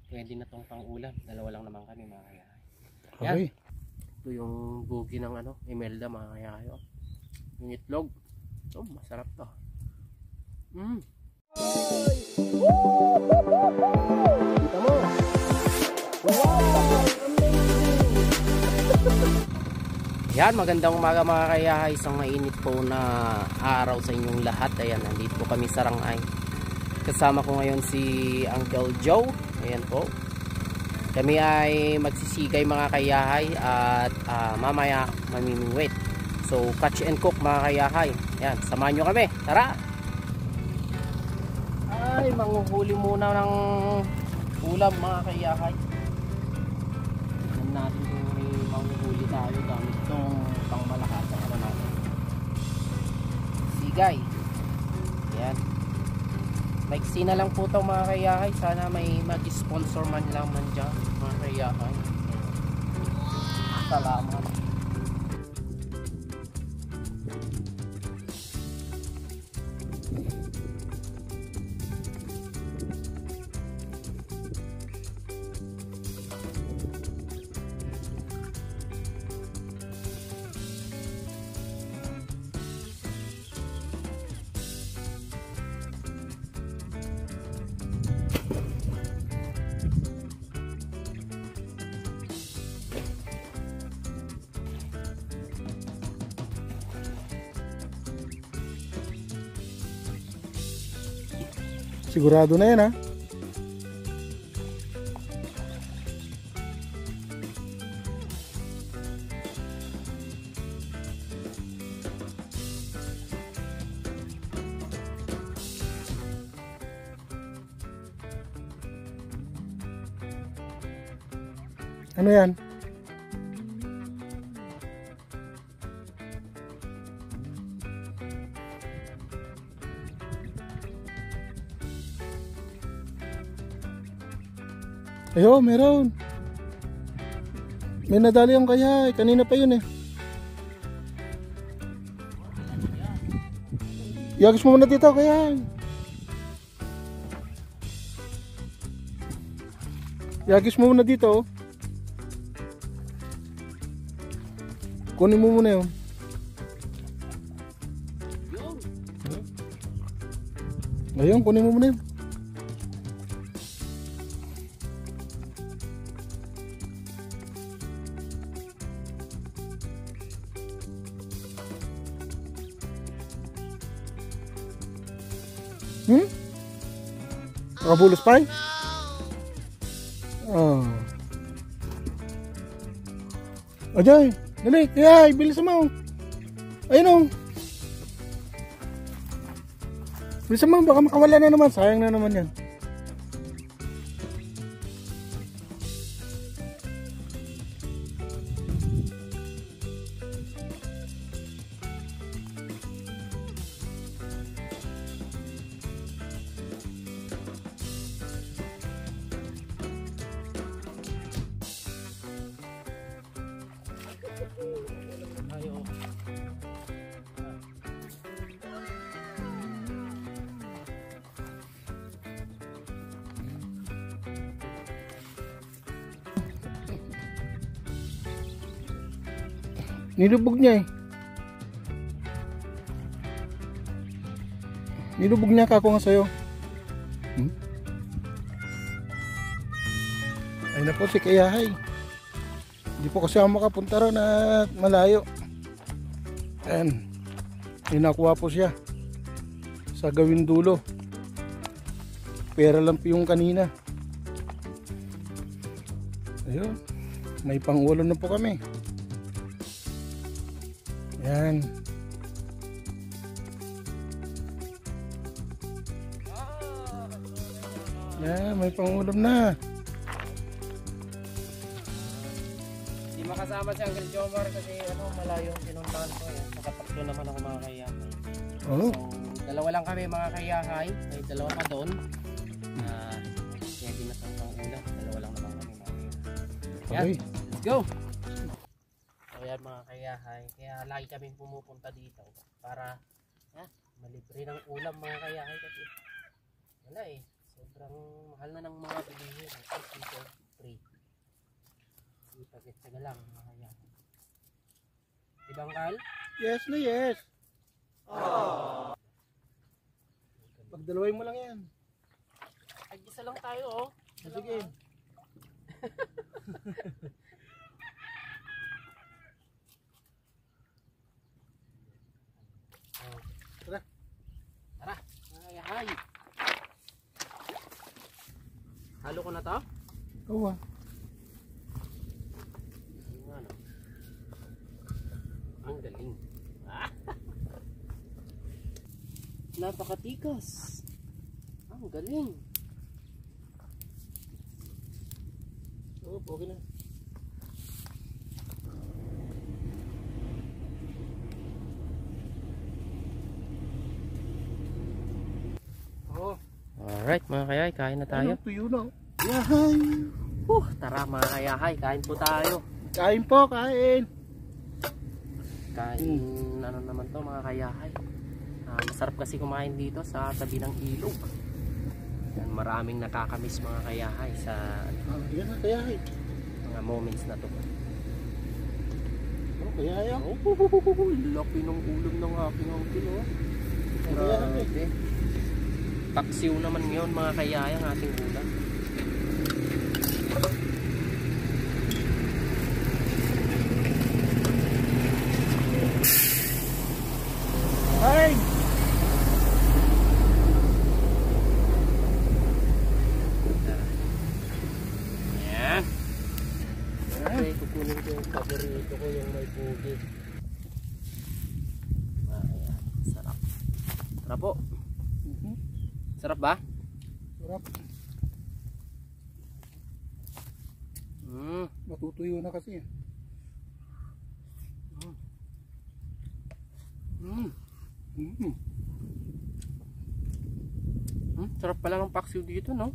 pwede na tong pang ulam. Dalawa lang naman kami mga kayahay. Okay. Ito yung bugi ng Imelda mga kayahay. Yung itlog. Masarap to. Kita mo. Wow! Yan, magandang umaga mga kayahay. Isang mainit po na araw sa inyong lahat. Ayan, nandito po kami sa Rangay. Kasama ko ngayon si Uncle Joe. Ayan po. Kami ay magsisigay mga kayahay at mamaya mamimingwit. So catch and cook mga kayahay. Ayan, samahan nyo kami. Tara! Ay, manguhuli muna ng ulam mga kayahay. Tignan natin kung may manguhuli tayo gamit itong pangmalakas ang ano natin. Sigay. Ayan. Maiksi na lang po ito mga kayahay. Sana may mag-sponsor man lang man dyan mga kayahay. Salamat. Sigurado na yan ha. Ano yan? Ayo, meron. May nadali yung kaya. Kanina pa yun eh. Iagis mo muna dito kaya. Iagis mo muna dito. Kunin mo muna yun. Ayun, kunin mo muna yun. Nakabulos pa eh? Oh. Ajay, dali, kaya bilis mo. Ayun o. Bilis mo, baka makawala na naman. Sayang na naman yan. Nilubog niya eh. Nilubog niya kako nga sa'yo. Ay na po si Kayahay. Hindi po kasi ako makapunta raw na malayo. Ayan. Inakuha po siya. Sa gawin dulo. Pera lang po yung kanina. Ayun. May pangulo na po kami. Yan. Yan, may pangulam na. Hindi makasama si Uncle Jomar kasi malayo yung pinuntahan ko. Nakataklo naman ako mga kayahay. Oh. So, dalawa lang kami mga kayahay. May dalawa pa doon. Pwede na itong pang ulam. Dalawa lang naman kami mga kayahay. Yan, Okay. let's go! Yan mga kayahay, kaya lagi kaming pumupunta dito para malibre ng ulam mga kayahay kasi wala eh. Sobrang mahal na ng mga bilihin. Dito, free. Ipagkitsaga lang mga kayahay. Ibang kal? Yes na yes. Pagdalawin mo lang yan. Ay, isa lang tayo oh. Sige. Oh. Tara. Tara, mga kayahay. Halo ko na to? Oo ah. Ano? Ang galing. Ah. Napakatikas. Ang galing. Oo, okay na. Oo. Alright mga kayahay, kain na tayo. Ayun, tuyo na. Yahay. Tara mga kayahay, kain po tayo. Kain po, kain. Kain ano naman to mga kayahay. Masarap kasi kumain dito sa tabi ng ilog. Yan, maraming nakakamiss mga kayahay sa Yan na, kayahay. mga moments na to. Oh, kayahay ah. Laki ng ulam ng aking uncle oh. Kayahay. Grabe. Paksiw naman ngayon mga kayahay ang ating ulam. Ay! Yan. Okay, kukunin ko yung paborito ko, yung may bugi. Ayan, sarap. Sarap po. Sarap ba? Sarap. Mm. Matutuyo na kasi. Mm. Mm. Sarap pala ng paksiw dito, no?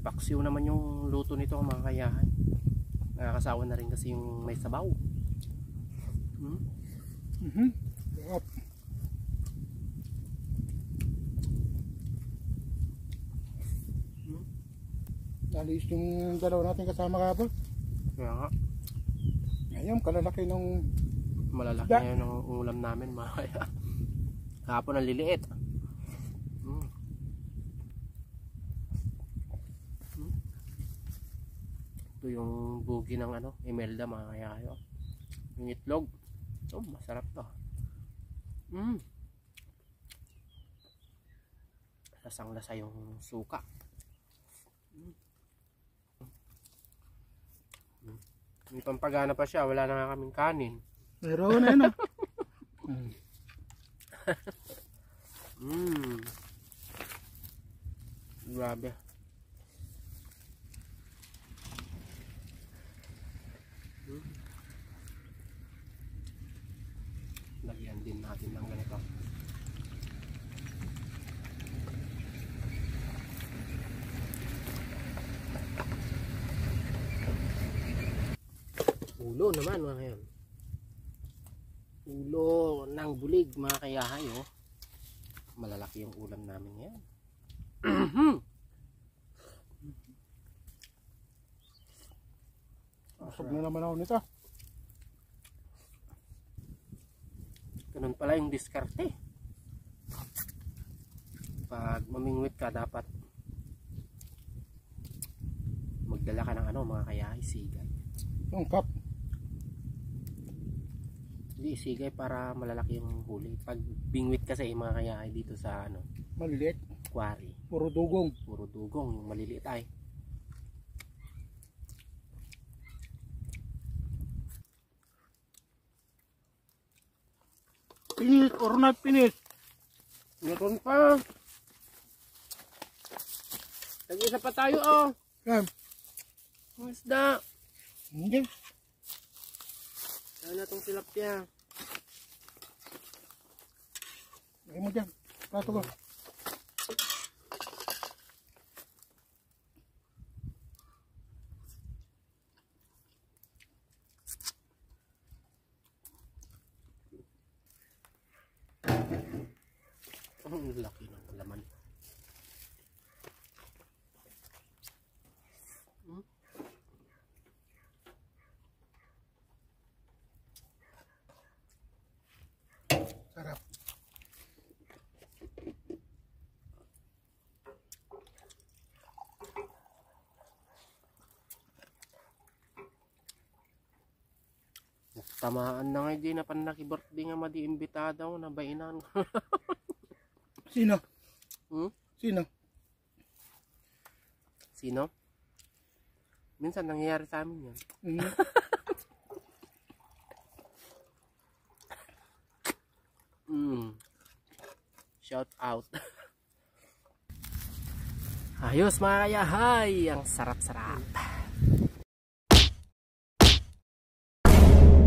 Paksiw naman yung luto nito mga kayahan. Nakakasawa na rin kasi yung may sabaw. Sarap. Nalis yung dalawa natin kasama kapon. Kaya nga, Ngayon, kalalaki ng malalaki Da. na yun ang ulam namin mga kaya. Kahapon ang liliit. Ito yung bugi ng ano, Imelda mga kaya kayo. Yung itlog. Oh, masarap to. Lasang lasa yung suka. May pampagana pa siya, wala na nga kaming kanin. meron na yun. Grabe. Lagyan din natin ng ganito. Ulo naman mga kayan. Ulo ng bulig mga kayahay oh. Malalaki yung ulam namin ngayon. Busog na naman ako nito. Ganun pala yung diskarte. Pag mamingwit ka dapat magdala ka ng ano mga kayahay, sigay. Yung cup. Hindi, sigay para malalaki yung huli. Pag bingwit kasi mga kayahay dito sa ano, Maliliit. quarry, Puro dugong. puro dugong, yung maliliit ay. Finish or not finish? Meron pa. Tag-isa pa tayo oh. Yan. Ang isda. Hindi. Ano na itong tilapia? Lagay mo dyan. Plato ko. Ang laki ng laman. Sarap. Tamaan na nga di na panaki-birthday nga madi-imbitado na bainan. Sino? Hmm? Sino? Sino? Minsan nangyayari sa amin yan. Mm. Shout out. Ayos mga kayahay, ang sarap-sarap.